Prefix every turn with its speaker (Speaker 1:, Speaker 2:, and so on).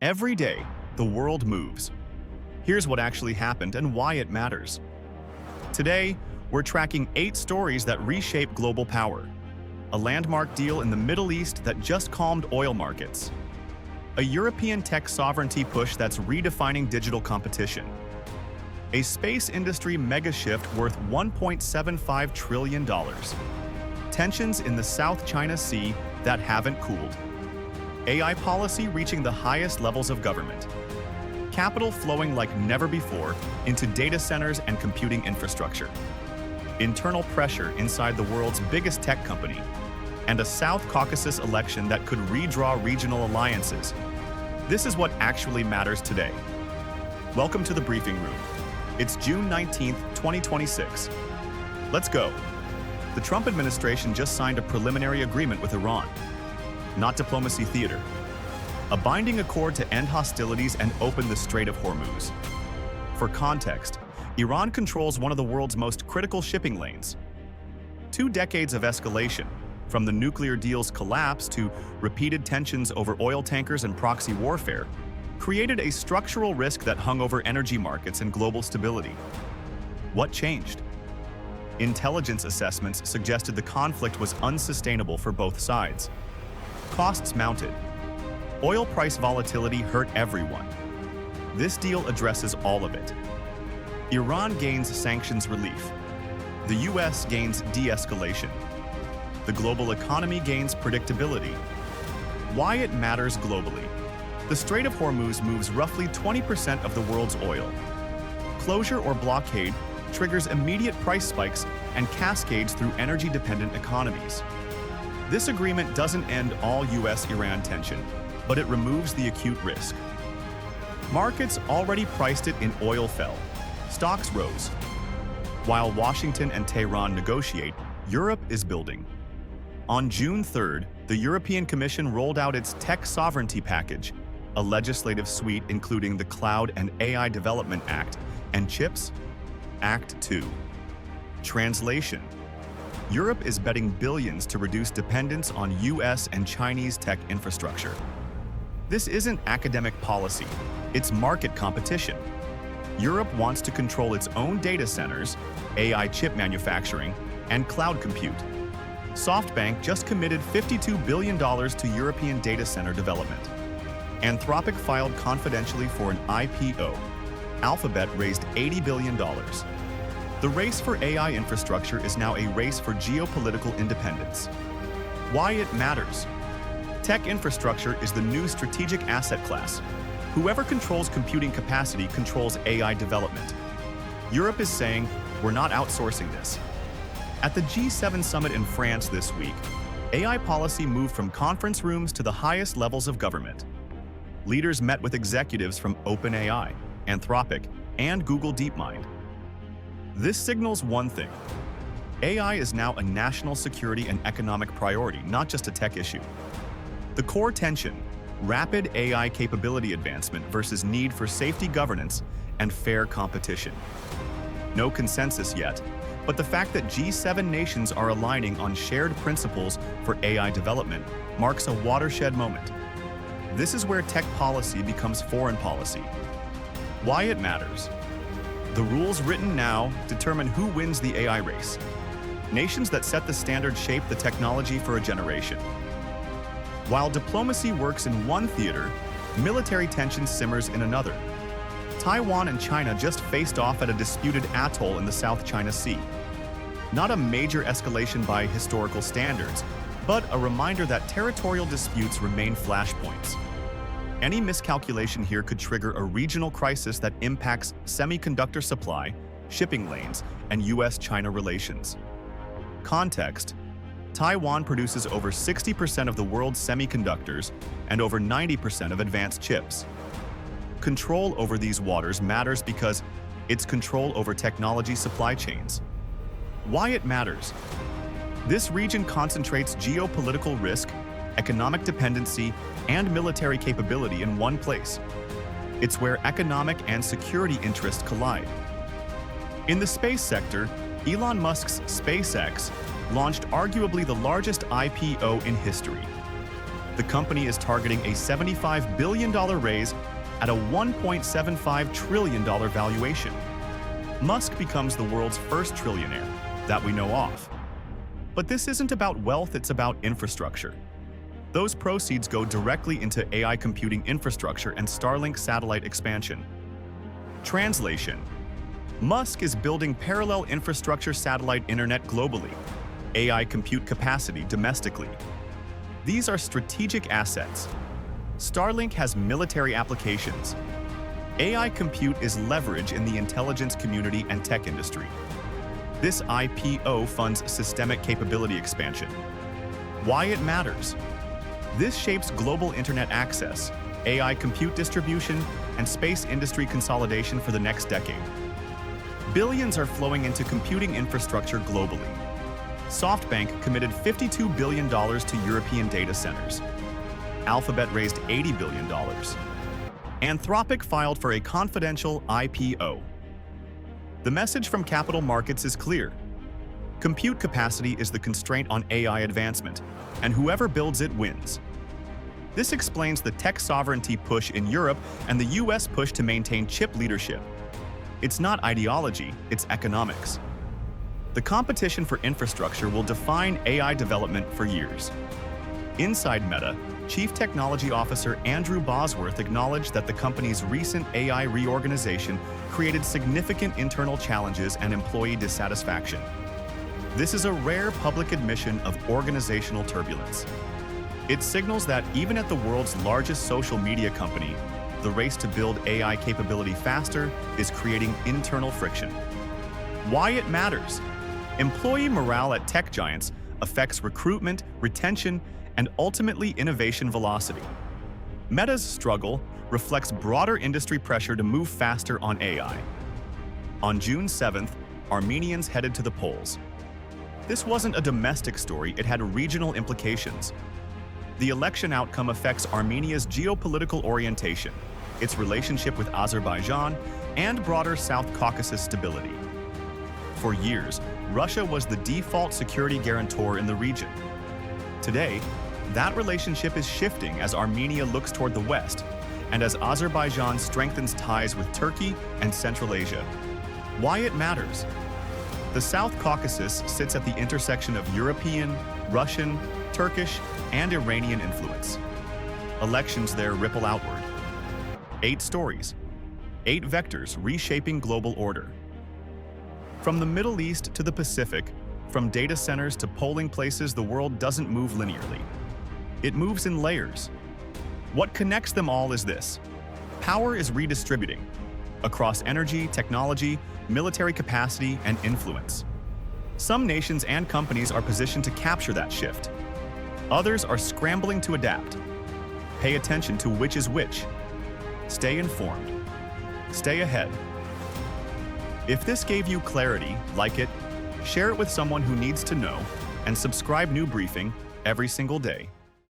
Speaker 1: Every day, the world moves. Here's what actually happened and why it matters. Today, we're tracking 8 stories that reshape global power. A landmark deal in the Middle East that just calmed oil markets. A European tech sovereignty push that's redefining digital competition. A space industry mega shift worth $1.75 trillion. Tensions in the South China Sea that haven't cooled. AI policy reaching the highest levels of government. Capital flowing like never before into data centers and computing infrastructure. Internal pressure inside the world's biggest tech company. And a South Caucasus election that could redraw regional alliances. This is what actually matters today. Welcome to the briefing room. It's June 19th, 2026. Let's go. The Trump administration just signed a preliminary agreement with Iran. Not diplomacy theater. A binding accord to end hostilities and open the Strait of Hormuz. For context, Iran controls one of the world's most critical shipping lanes. 2 decades of escalation, from the nuclear deal's collapse to repeated tensions over oil tankers and proxy warfare, created a structural risk that hung over energy markets and global stability. What changed? Intelligence assessments suggested the conflict was unsustainable for both sides. Costs mounted. Oil price volatility hurt everyone. This deal addresses all of it. Iran gains sanctions relief. The US gains de-escalation. The global economy gains predictability. Why it matters globally. The Strait of Hormuz moves roughly 20% of the world's oil. Closure or blockade triggers immediate price spikes and cascades through energy-dependent economies. This agreement doesn't end all US-Iran tension, but it removes the acute risk. Markets already priced it in oil fell. Stocks rose. While Washington and Tehran negotiate, Europe is building. On June 3rd, the European Commission rolled out its Tech Sovereignty Package, a legislative suite including the Cloud and AI Development Act and CHIPS Act 2. Translation: Europe is betting billions to reduce dependence on US and Chinese tech infrastructure. This isn't academic policy, it's market competition. Europe wants to control its own data centers, AI chip manufacturing, and cloud compute. SoftBank just committed $52 billion to European data center development. Anthropic filed confidentially for an IPO. Alphabet raised $80 billion. The race for AI infrastructure is now a race for geopolitical independence. Why it matters. Tech infrastructure is the new strategic asset class. Whoever controls computing capacity controls AI development. Europe is saying, we're not outsourcing this. At the G7 summit in France this week, AI policy moved from conference rooms to the highest levels of government. Leaders met with executives from OpenAI, Anthropic, and Google DeepMind. This signals one thing. AI is now a national security and economic priority, not just a tech issue. The core tension, rapid AI capability advancement versus need for safety governance and fair competition. No consensus yet, but the fact that G7 nations are aligning on shared principles for AI development marks a watershed moment. This is where tech policy becomes foreign policy. Why it matters. The rules written now determine who wins the AI race. Nations that set the standard shape the technology for a generation. While diplomacy works in one theater, military tension simmers in another. Taiwan and China just faced off at a disputed atoll in the South China Sea. Not a major escalation by historical standards, but a reminder that territorial disputes remain flashpoints. Any miscalculation here could trigger a regional crisis that impacts semiconductor supply, shipping lanes, and US-China relations. Context: Taiwan produces over 60% of the world's semiconductors and over 90% of advanced chips. Control over these waters matters because it's control over technology supply chains. Why it matters. This region concentrates geopolitical risk, economic dependency, and military capability in one place. It's where economic and security interests collide. In the space sector, Elon Musk's SpaceX launched arguably the largest IPO in history. The company is targeting a $75 billion raise at a $1.75 trillion valuation. Musk becomes the world's first trillionaire that we know of. But this isn't about wealth, it's about infrastructure. Those proceeds go directly into AI computing infrastructure and Starlink satellite expansion. Translation: Musk is building parallel infrastructure satellite internet globally, AI compute capacity domestically. These are strategic assets. Starlink has military applications. AI compute is leverage in the intelligence community and tech industry. This IPO funds systemic capability expansion. Why it matters? This shapes global internet access, AI compute distribution, and space industry consolidation for the next decade. Billions are flowing into computing infrastructure globally. SoftBank committed $52 billion to European data centers. Alphabet raised $80 billion. Anthropic filed for a confidential IPO. The message from capital markets is clear. Compute capacity is the constraint on AI advancement, and whoever builds it wins. This explains the tech sovereignty push in Europe and the US push to maintain chip leadership. It's not ideology, it's economics. The competition for infrastructure will define AI development for years. Inside Meta, Chief Technology Officer Andrew Bosworth acknowledged that the company's recent AI reorganization created significant internal challenges and employee dissatisfaction. This is a rare public admission of organizational turbulence. It signals that even at the world's largest social media company, the race to build AI capability faster is creating internal friction. Why it matters? Employee morale at tech giants affects recruitment, retention, and ultimately innovation velocity. Meta's struggle reflects broader industry pressure to move faster on AI. On June 7th, Armenians headed to the polls. This wasn't a domestic story, it had regional implications. The election outcome affects Armenia's geopolitical orientation, its relationship with Azerbaijan, and broader South Caucasus stability. For years, Russia was the default security guarantor in the region. Today, that relationship is shifting as Armenia looks toward the West, and as Azerbaijan strengthens ties with Turkey and Central Asia. Why it matters? The South Caucasus sits at the intersection of European, Russian, Turkish, and Iranian influence. Elections there ripple outward. 8 stories, 8 vectors reshaping global order. From the Middle East to the Pacific, from data centers to polling places, the world doesn't move linearly. It moves in layers. What connects them all is this: power is redistributing across energy, technology, military capacity, and influence. Some nations and companies are positioned to capture that shift. Others are scrambling to adapt. Pay attention to which is which. Stay informed. Stay ahead. If this gave you clarity, like it, share it with someone who needs to know, and subscribe. New briefing every single day.